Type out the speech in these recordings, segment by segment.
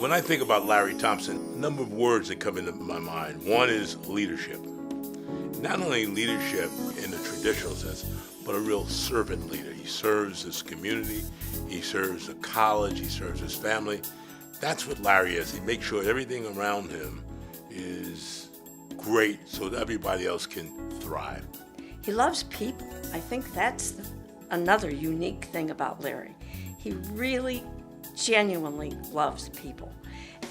When I think about Larry Thompson, a number of words that come into my mind. One is leadership. Not only leadership in the traditional sense, but a real servant leader. He serves his community, he serves the college, he serves his family. That's what Larry is. He makes sure everything around him is great so that everybody else can thrive. He loves people. I think that's another unique thing about Larry. He really genuinely loves people,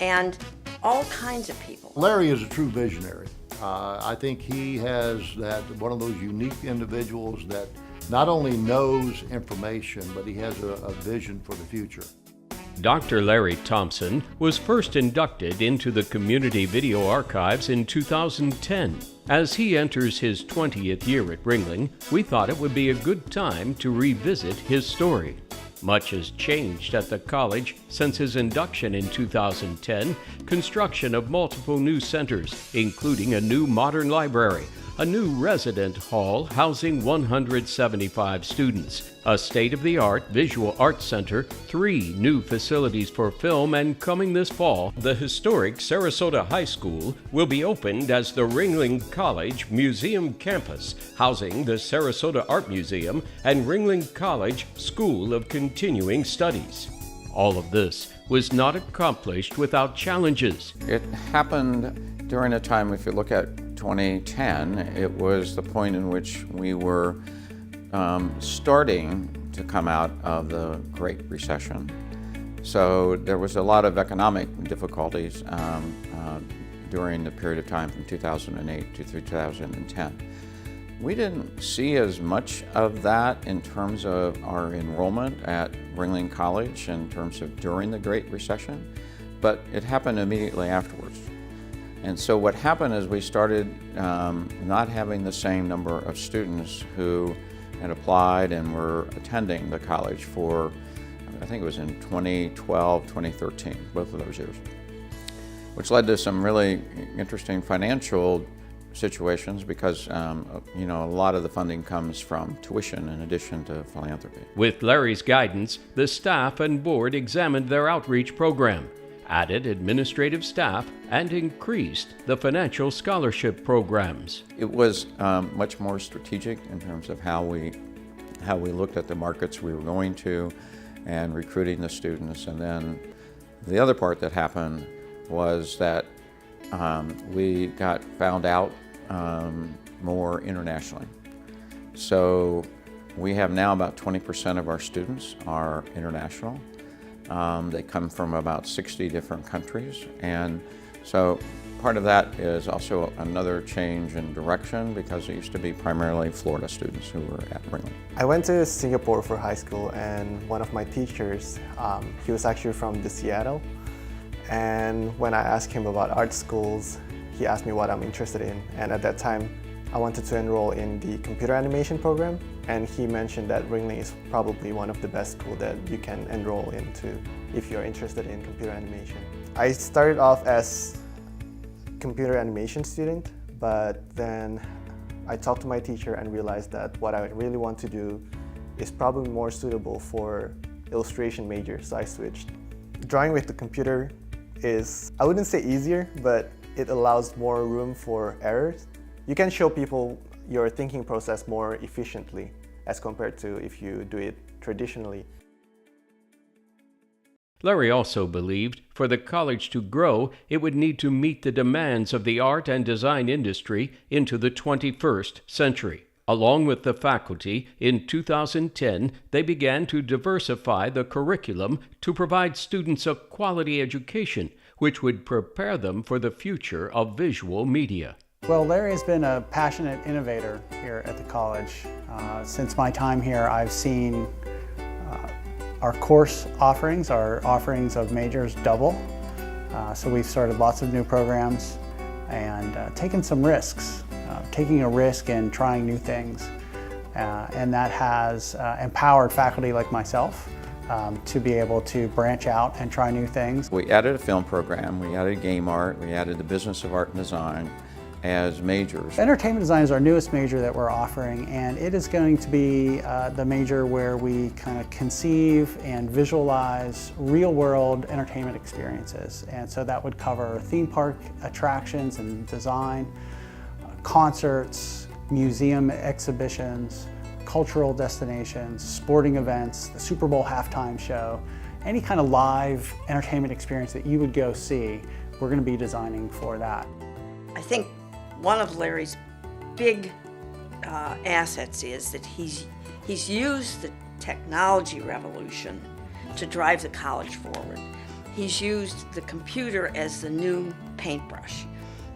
and all kinds of people. Larry is a true visionary. I think he has one of those unique individuals that not only knows information, but he has a vision for the future. Dr. Larry Thompson was first inducted into the Community Video Archives in 2010. As he enters his 20th year at Ringling, we thought it would be a good time to revisit his story. Much has changed at the college since his induction in 2010. Construction of multiple new centers, including a new modern library, a new resident hall housing 175 students, a state-of-the-art visual arts center, 3 new facilities for film, and coming this fall, the historic Sarasota High School will be opened as the Ringling College Museum Campus, housing the Sarasota Art Museum and Ringling College School of Continuing Studies. All of this was not accomplished without challenges. It happened during a time, if you look at 2010, it was the point in which we were starting to come out of the Great Recession. So there was a lot of economic difficulties during the period of time from 2008 to 2010. We didn't see as much of that in terms of our enrollment at Ringling College in terms of during the Great Recession, but it happened immediately afterwards. And so what happened is we started not having the same number of students who had applied and were attending the college for, I think it was in 2012, 2013, both of those years, which led to some really interesting financial situations because a lot of the funding comes from tuition in addition to philanthropy. With Larry's guidance, the staff and board examined their outreach program, added administrative staff, and increased the financial scholarship programs. It was much more strategic in terms of how we looked at the markets we were going to and recruiting the students. And then the other part that happened was that we got found out more internationally. So we have now about 20% of our students are international. They come from about 60 different countries, and so part of that is also another change in direction because it used to be primarily Florida students who were at Ringling. I went to Singapore for high school, and one of my teachers, he was actually from Seattle, and when I asked him about art schools, he asked me what I'm interested in, and at that time I wanted to enroll in the computer animation program, and he mentioned that Ringling is probably one of the best schools that you can enroll into if you're interested in computer animation. I started off as a computer animation student, but then I talked to my teacher and realized that what I really want to do is probably more suitable for illustration major, so I switched. Drawing with the computer is, I wouldn't say easier, but it allows more room for errors. You can show people your thinking process more efficiently as compared to if you do it traditionally. Larry also believed for the college to grow, it would need to meet the demands of the art and design industry into the 21st century. Along with the faculty, in 2010, they began to diversify the curriculum to provide students a quality education, which would prepare them for the future of visual media. Well, Larry has been a passionate innovator here at the college. Since my time here, I've seen our course offerings, our offerings of majors double. So we've started lots of new programs and taken some risks, taking a risk and trying new things. And that has empowered faculty like myself to be able to branch out and try new things. We added a film program, we added game art, we added the business of art and design, as majors. Entertainment design is our newest major that we're offering, and it is going to be the major where we kind of conceive and visualize real-world entertainment experiences. And so that would cover theme park attractions and design, concerts, museum exhibitions, cultural destinations, sporting events, the Super Bowl halftime show, any kind of live entertainment experience that you would go see, we're going to be designing for that. I think one of Larry's big assets is that he's used the technology revolution to drive the college forward. He's used the computer as the new paintbrush.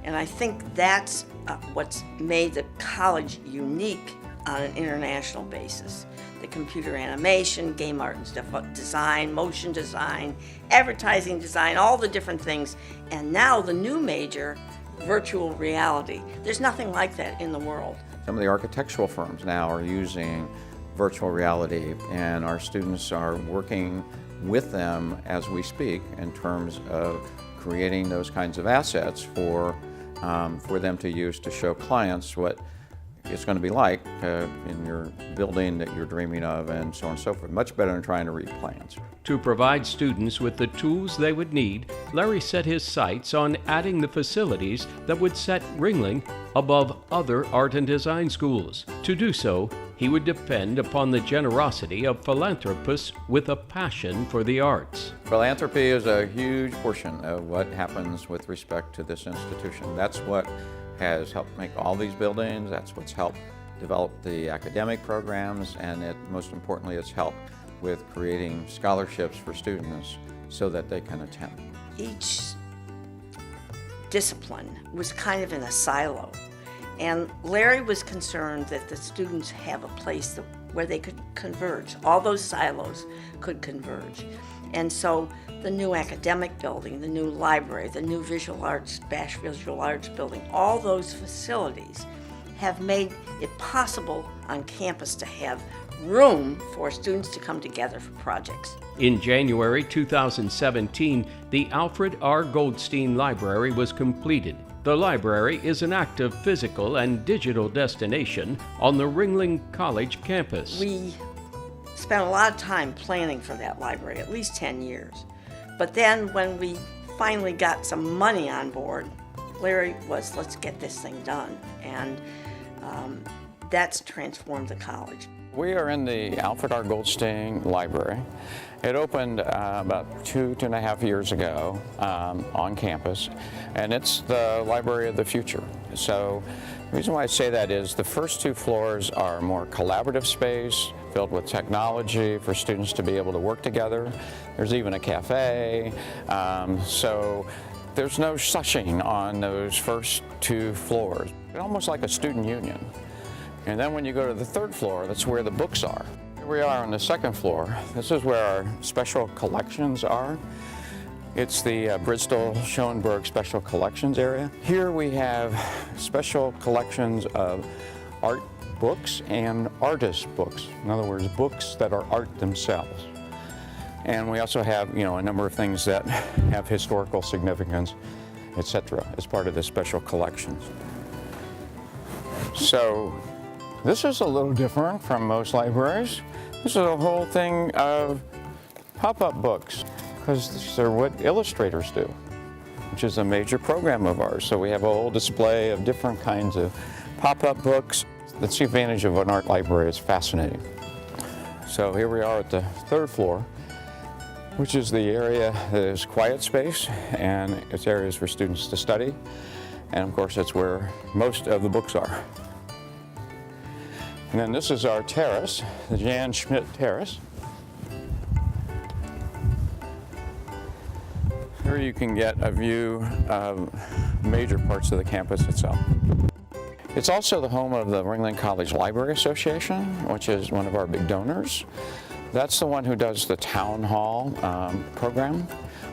And I think that's what's made the college unique on an international basis. The computer animation, game art and stuff, design, motion design, advertising design, all the different things. And now the new major, virtual reality. There's nothing like that in the world. Some of the architectural firms now are using virtual reality, and our students are working with them as we speak in terms of creating those kinds of assets for them to use to show clients what it's going to be like in your building that you're dreaming of, and so on and so forth. Much better than trying to read plans. To provide students with the tools they would need, Larry set his sights on adding the facilities that would set Ringling above other art and design schools. To do so, he would depend upon the generosity of philanthropists with a passion for the arts. Philanthropy is a huge portion of what happens with respect to this institution. That's what has helped make all these buildings, that's what's helped develop the academic programs, and most importantly, it's helped with creating scholarships for students so that they can attend. Each discipline was kind of in a silo, and Larry was concerned that the students have a place where they could converge. All those silos could converge. And so the new academic building, the new library, the new visual arts, Bash Visual Arts building, all those facilities have made it possible on campus to have room for students to come together for projects. In January 2017, the Alfred R. Goldstein Library was completed. The library is an active physical and digital destination on the Ringling College campus. We spent a lot of time planning for that library, at least 10 years. But then when we finally got some money on board, Larry was, let's get this thing done. And that's transformed the college. We are in the Alfred R. Goldstein Library. It opened about two and a half years ago on campus, and it's the library of the future. So the reason why I say that is the first two floors are more collaborative space, filled with technology for students to be able to work together. There's even a cafe, so there's no shushing on those first two floors. It's almost like a student union. And then when you go to the third floor, that's where the books are. Here we are on the second floor. This is where our special collections are. It's the Bristol Schoenberg Special Collections area. Here we have special collections of art books and artist books. In other words, books that are art themselves. And we also have, a number of things that have historical significance, etc., as part of the special collections. So this is a little different from most libraries. This is a whole thing of pop-up books, because they're what illustrators do, which is a major program of ours. So we have a whole display of different kinds of pop-up books. That's the advantage of an art library. It's fascinating. So here we are at the third floor, which is the area that is quiet space, and it's areas for students to study. And of course, that's where most of the books are. And then this is our terrace, the Jan Schmidt Terrace. Here you can get a view of major parts of the campus itself. It's also the home of the Ringling College Library Association, which is one of our big donors. That's the one who does the town hall program,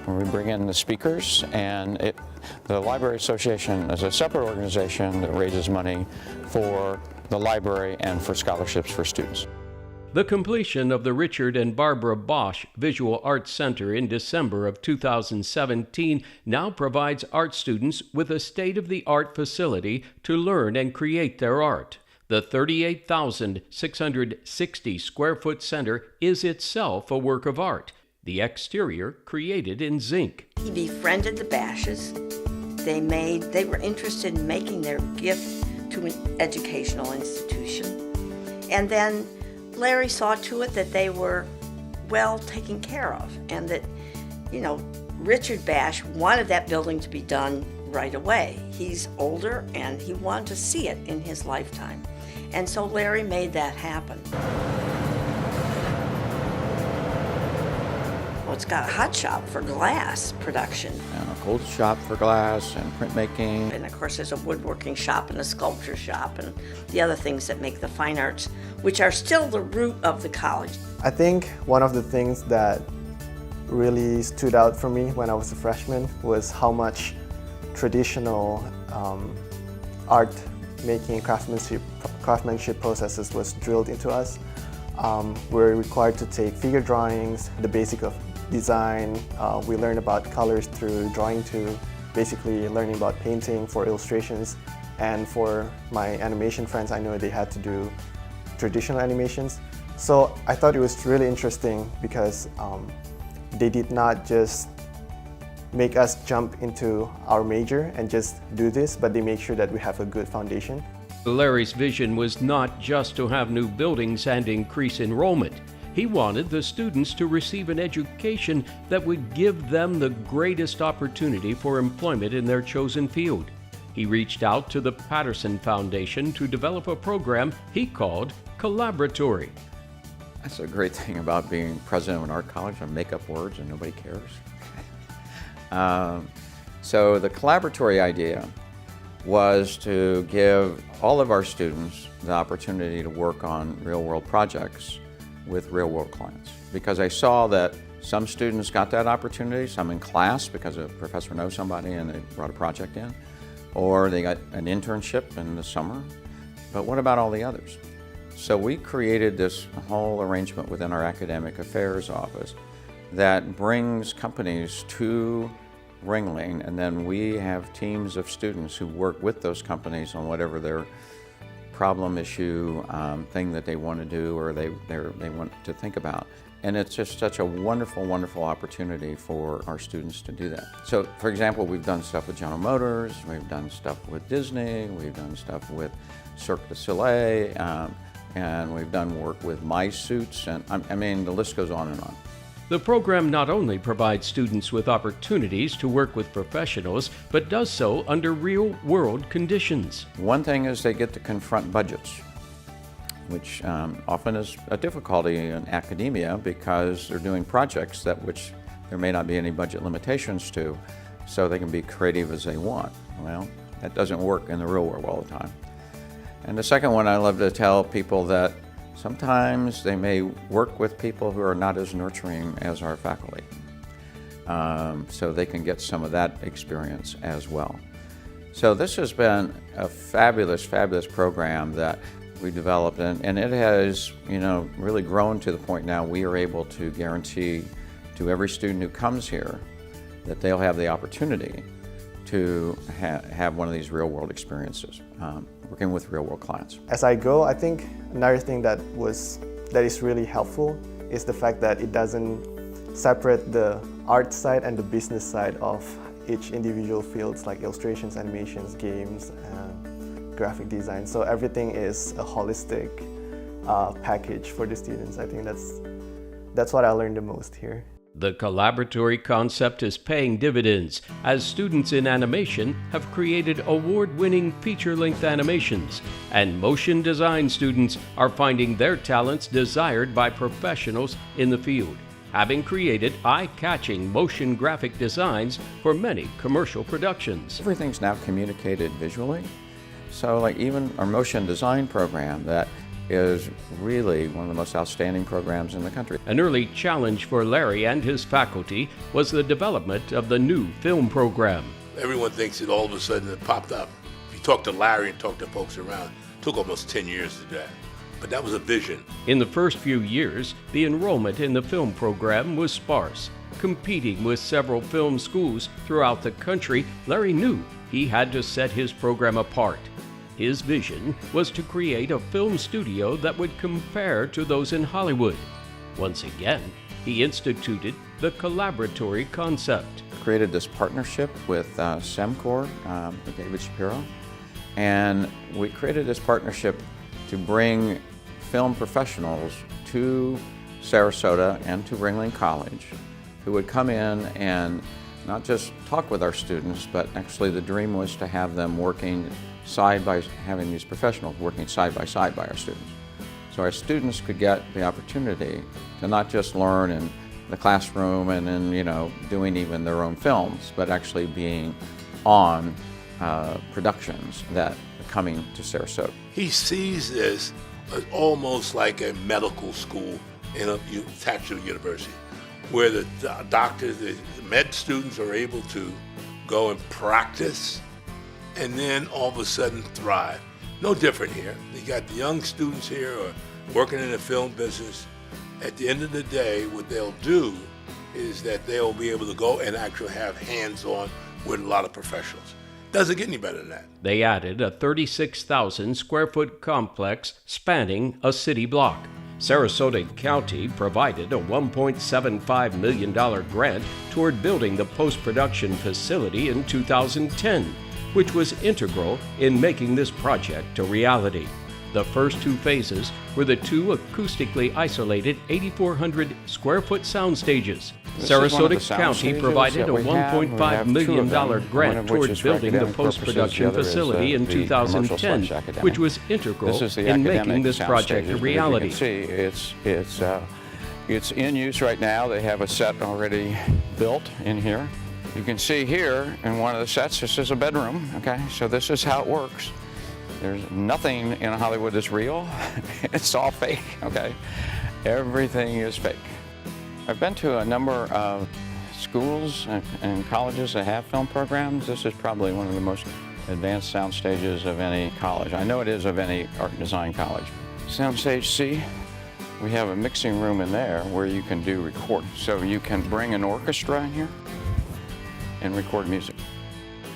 where we bring in the speakers, and the Library Association is a separate organization that raises money for the library and for scholarships for students. The completion of the Richard and Barbara Bosch Visual Arts Center in December of 2017 now provides art students with a state-of-the-art facility to learn and create their art. The 38,660 square foot center is itself a work of art, the exterior created in zinc. He befriended the Bashes. They were interested in making their gift to an educational institution. And then Larry saw to it that they were well taken care of, and that, Richard Bash wanted that building to be done right away. He's older and he wanted to see it in his lifetime. And so Larry made that happen. Well, it's got a hot shop for glass production. And a cold shop for glass and printmaking. And of course, there's a woodworking shop and a sculpture shop and the other things that make the fine arts, which are still the root of the college. I think one of the things that really stood out for me when I was a freshman was how much traditional art making craftsmanship processes was drilled into us. We're required to take figure drawings, the basic of design. We learn about colors through drawing to basically learning about painting for illustrations. And for my animation friends, I know they had to do traditional animations. So I thought it was really interesting because they did not just make us jump into our major and just do this, but they make sure that we have a good foundation. Larry's vision was not just to have new buildings and increase enrollment. He wanted the students to receive an education that would give them the greatest opportunity for employment in their chosen field. He reached out to the Patterson Foundation to develop a program he called Collaboratory. That's a great thing about being president of an art college. I make up words and nobody cares. So the collaboratory idea was to give all of our students the opportunity to work on real-world projects with real-world clients. Because I saw that some students got that opportunity, some in class because a professor knows somebody and they brought a project in, or they got an internship in the summer. But what about all the others? So we created this whole arrangement within our academic affairs office that brings companies to Ringling, and then we have teams of students who work with those companies on whatever their problem issue, thing that they want to do or they want to think about. And it's just such a wonderful, wonderful opportunity for our students to do that. So, for example, we've done stuff with General Motors, we've done stuff with Disney, we've done stuff with Cirque du Soleil, and we've done work with My Suits, and I mean, the list goes on and on. The program not only provides students with opportunities to work with professionals, but does so under real-world conditions. One thing is they get to confront budgets, which often is a difficulty in academia because they're doing projects that which there may not be any budget limitations to, so they can be creative as they want. Well, that doesn't work in the real world all the time. And the second one, I love to tell people that sometimes they may work with people who are not as nurturing as our faculty, so they can get some of that experience as well. So this has been a fabulous, fabulous program that we developed, and it has, really grown to the point now we are able to guarantee to every student who comes here that they'll have the opportunity to have one of these real-world experiences, working with real-world clients. As I go, I think another thing that is really helpful is the fact that it doesn't separate the art side and the business side of each individual fields, like illustrations, animations, games, and graphic design. So everything is a holistic package for the students. I think that's what I learned the most here. The collaboratory concept is paying dividends as students in animation have created award-winning feature-length animations, and motion design students are finding their talents desired by professionals in the field, having created eye-catching motion graphic designs for many commercial productions. Everything's now communicated visually, so like even our motion design program that is really one of the most outstanding programs in the country. An early challenge for Larry and his faculty was the development of the new film program. Everyone thinks it all of a sudden it popped up. If you talk to Larry and talk to folks around, it took almost 10 years to do that. but that was a vision. In the first few years, the enrollment in the film program was sparse. Competing with several film schools throughout the country, Larry knew he had to set his program apart. His vision was to create a film studio that would compare to those in Hollywood. Once again, he instituted the collaboratory concept. Created this partnership with SEMCOR, with David Shapiro, and we created this partnership to bring film professionals to Sarasota and to Ringling College, who would come in and not just talk with our students, but actually the dream was to have them working having these professionals working side by our students. So our students could get the opportunity to not just learn in the classroom and then, doing even their own films, but actually being on productions that are coming to Sarasota. He sees this as almost like a medical school attached to a university, where the doctors, the med students are able to go and practice and then all of a sudden thrive. No different here. You got the young students here or working in the film business. At the end of the day, what they'll do is that they'll be able to go and actually have hands-on with a lot of professionals. Doesn't get any better than that. They added a 36,000 square foot complex spanning a city block. Sarasota County provided a $1.75 million grant toward building the post-production facility in 2010, which was integral in making this project a reality. The first two phases were the two acoustically isolated 8,400 square foot sound stages. Sarasota County provided a $1.5 million grant towards building the post-production facility in 2010, which was integral in making this project a reality. You can see it's in use right now. They have a set already built in here. You can see here in one of the sets, this is a bedroom, okay? So this is how it works. There's nothing in Hollywood that's real. It's all fake, okay? Everything is fake. I've been to a number of schools and colleges that have film programs. This is probably one of the most advanced sound stages of any college. I know it is of any art and design college. Soundstage C, we have a mixing room in there where you can do recording. So you can bring an orchestra in here and record music.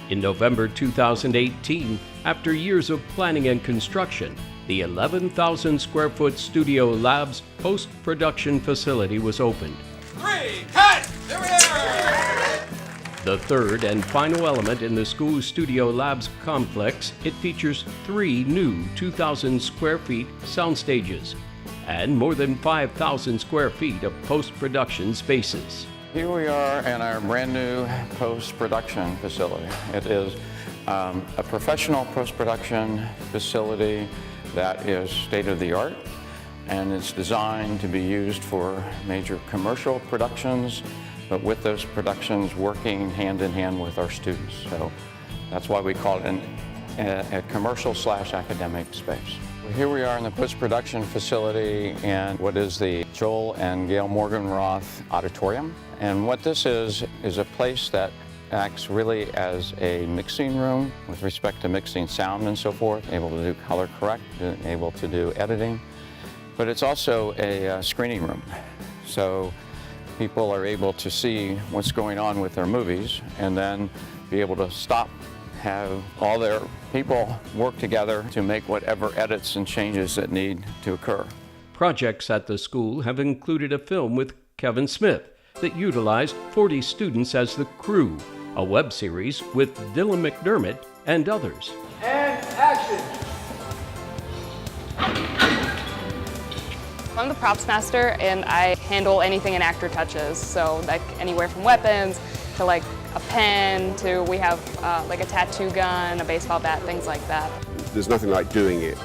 In November 2018, after years of planning and construction, the 11,000 square foot Studio Labs post-production facility was opened. 3, cut! There we are! The third and final element in the school Studio Labs complex, it features 3 new 2,000 square feet sound stages and more than 5,000 square feet of post-production spaces. Here we are in our brand new post-production facility. It is a professional post-production facility that is state-of-the-art, and it's designed to be used for major commercial productions, but with those productions working hand in hand with our students. So that's why we call it a commercial/academic space. Here we are in the post-production facility in what is the Joel and Gail Morgan-Roth Auditorium. And what this is a place that acts really as a mixing room with respect to mixing sound and so forth, able to do color correct, able to do editing. But it's also a screening room. So people are able to see what's going on with their movies and then be able to stop, have all their people work together to make whatever edits and changes that need to occur. Projects at the school have included a film with Kevin Smith that utilized 40 students as the crew, a web series with Dylan McDermott and others. And action! I'm the props master and I handle anything an actor touches. So like anywhere from weapons to like a pen to we have like a tattoo gun, a baseball bat, things like that. There's nothing like doing it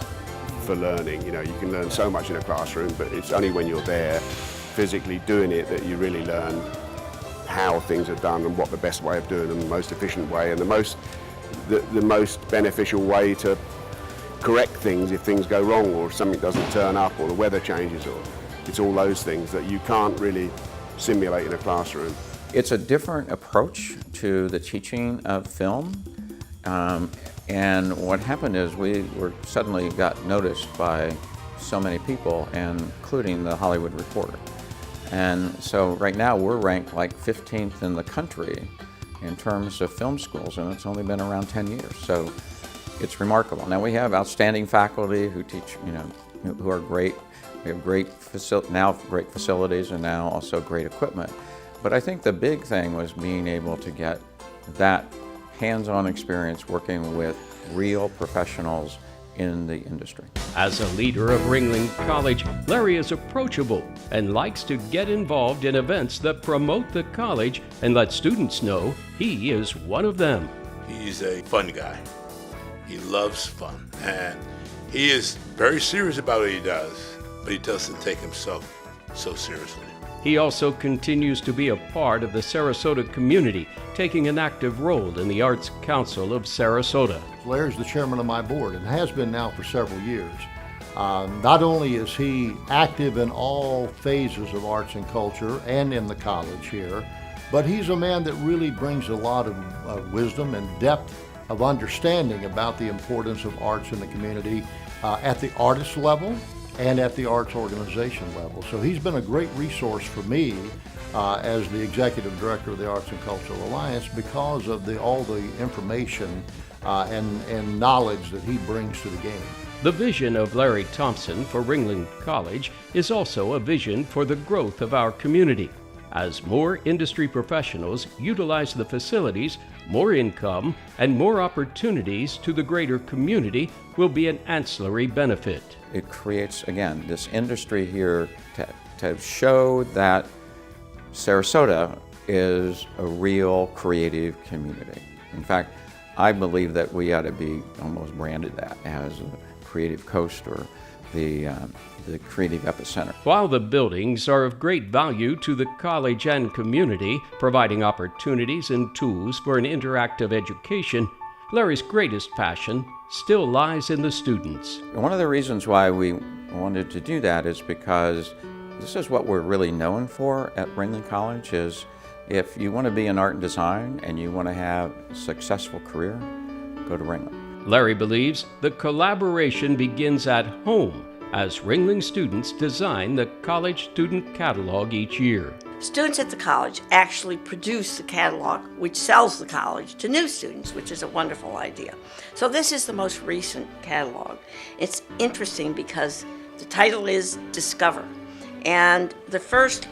for learning. You know, you can learn so much in a classroom, but it's only when you're there physically doing it that you really learn how things are done and what the best way of doing them, the most efficient way and the most beneficial way to correct things if things go wrong or if something doesn't turn up or the weather changes, or it's all those things that you can't really simulate in a classroom. It's a different approach to the teaching of film. And what happened is we suddenly got noticed by so many people, including the Hollywood Reporter. And so right now we're ranked like 15th in the country in terms of film schools, and it's only been around 10 years. So it's remarkable. Now we have outstanding faculty who teach, who are great. We have great facilities and now also great equipment. But I think the big thing was being able to get that hands-on experience working with real professionals in the industry. As a leader of Ringling College, Larry is approachable and likes to get involved in events that promote the college and let students know he is one of them. He's a fun guy. He loves fun, and he is very serious about what he does, but he doesn't take himself so seriously. He also continues to be a part of the Sarasota community, taking an active role in the Arts Council of Sarasota. Larry's the chairman of my board and has been now for several years. Not only is he active in all phases of arts and culture and in the college here, but he's a man that really brings a lot of wisdom and depth of understanding about the importance of arts in the community at the artist level and at the arts organization level. So he's been a great resource for me as the executive director of the Arts and Cultural Alliance because of all the information and knowledge that he brings to the game. The vision of Larry Thompson for Ringling College is also a vision for the growth of our community. As more industry professionals utilize the facilities, more income and more opportunities to the greater community will be an ancillary benefit. It creates, again, this industry here to show that Sarasota is a real creative community. In fact, I believe that we ought to be almost branded that as a creative coast or the creative epicenter. While the buildings are of great value to the college and community, providing opportunities and tools for an interactive education, Larry's greatest passion still lies in the students. One of the reasons why we wanted to do that is because this is what we're really known for at Ringling College is if you want to be in art and design and you want to have a successful career, go to Ringling. Larry believes the collaboration begins at home as Ringling students design the college student catalog each year. Students at the college actually produce the catalog, which sells the college to new students, which is a wonderful idea. So this is the most recent catalog. It's interesting because the title is Discover, and the first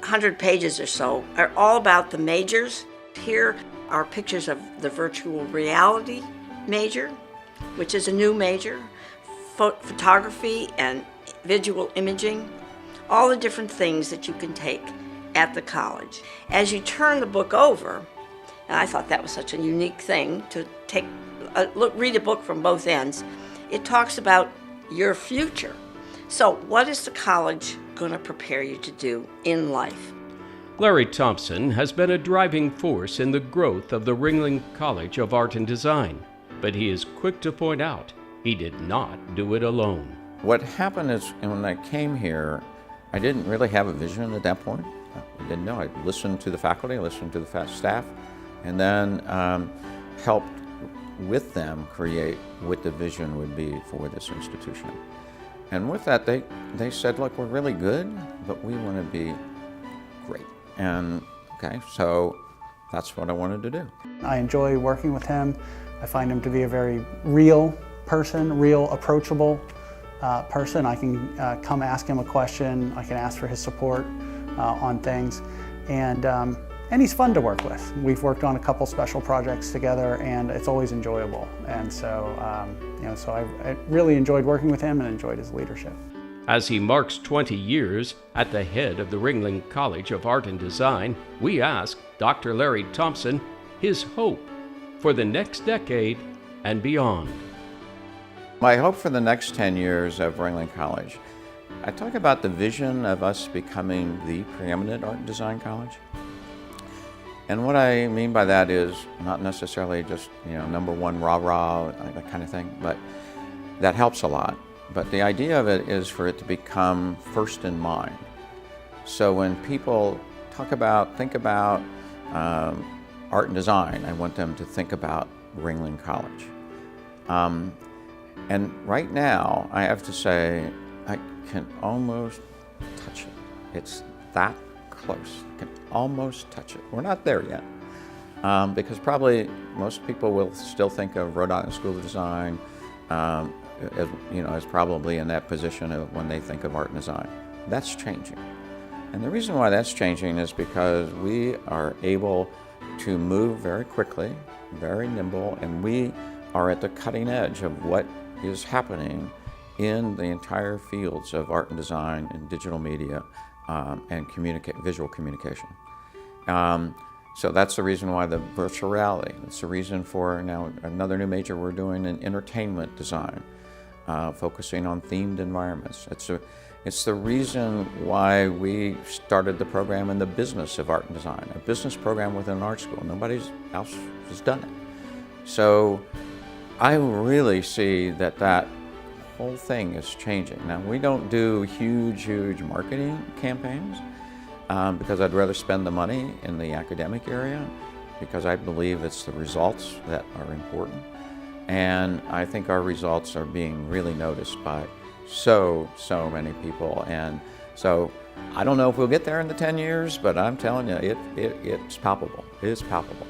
100 pages or so are all about the majors. Here are pictures of the virtual reality major, which is a new major, photography and visual imaging, all the different things that you can take at the college. As you turn the book over, and I thought that was such a unique thing to take read a book from both ends, it talks about your future. So what is the college going to prepare you to do in life? Larry Thompson has been a driving force in the growth of the Ringling College of Art and Design, but he is quick to point out he did not do it alone. What happened is when I came here, I didn't really have a vision at that point. I didn't know. I listened to the faculty, I listened to the staff, and then helped with them create what the vision would be for this institution. And with that, they said, look, we're really good, but we want to be great. And okay, so that's what I wanted to do. I enjoy working with him. I find him to be a very real person, real approachable person. I can come ask him a question. I can ask for his support on things, and he's fun to work with. We've worked on a couple special projects together, and it's always enjoyable. And so, so I really enjoyed working with him and enjoyed his leadership. As he marks 20 years at the head of the Ringling College of Art and Design, we ask Dr. Larry Thompson his hope for the next decade and beyond. My hope for the next 10 years of Ringling College, I talk about the vision of us becoming the preeminent art and design college. And what I mean by that is not necessarily just, number one rah-rah, that kind of thing, but that helps a lot. But the idea of it is for it to become first in mind. So when people think about art and design, I want them to think about Ringling College. And right now, I have to say, I can almost touch it. It's that close. I can almost touch it. We're not there yet, because probably most people will still think of Rhode Island School of Design as probably in that position of when they think of art and design. That's changing. And the reason why that's changing is because we are able to move very quickly, very nimble, and we are at the cutting edge of what is happening in the entire fields of art and design and digital media and visual communication. So that's the reason why the virtual reality. It's the reason for now another new major we're doing in entertainment design, focusing on themed environments. It's the reason why we started the program in the business of art and design, a business program within an art school. Nobody else has done it. So I really see that whole thing is changing. Now, we don't do huge marketing campaigns because I'd rather spend the money in the academic area, because I believe it's the results that are important. And I think our results are being really noticed by so many people. And so I don't know if we'll get there in the 10 years, but I'm telling you, it's palpable. It is palpable.